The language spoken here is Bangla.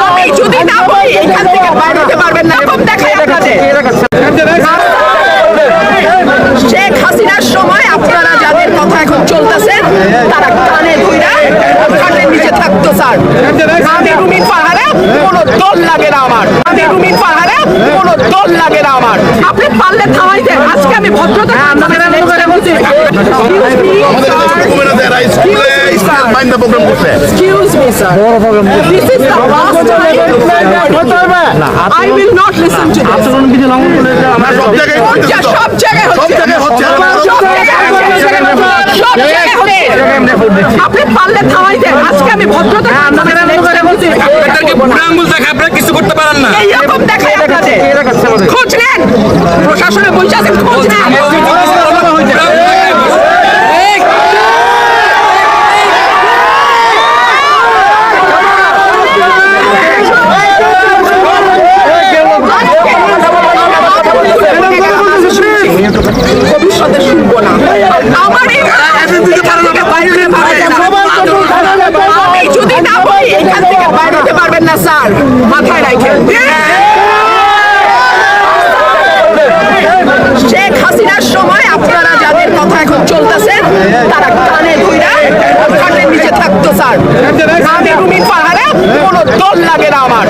আমি যদি না বলি এখান থেকে বাইরে হতে পারবেন না। এরকম দেখাই আপনাদের শেখ হাসিনার সময় আপনারা যাদের কথা এখন চলতেছে তারা কানে ধইরা খাটের নিচে থাকতো স্যার। আমি রুমিন ফারহানা কোনো দল লাগে না আমার। আমি রুমিন ফারহানা কোনো দল লাগে না আমার। আপনি পারলে থামাই দেন। আজকে আমি ভদ্রতা Excuse me, sir. This is the last time. I will not listen to this. সব জায়গায় হচ্ছে। আপনি পারলে থামাই দেন। আজকে আমি ভদ্রতা কিছু করতে পারেন না। এইরকম দেখাই আপনাদের খোঁজ নেন। প্রশাসনে বসে আছেন, খোঁজ নেন। ভবিষ্যতে শুনবো না। আমার আমি যদি না বলি এখান থেকে বাইরে হতে পারবেন না স্যার, মাথায় রাখেন। শেখ হাসিনার সময় আপনারা যাদের কথা এখন চলতেছে তারা কানে ধইরা খাটের নিচে থাকতো স্যার। আমি রুমিন ফারহানা কোনো দল লাগে না আমার।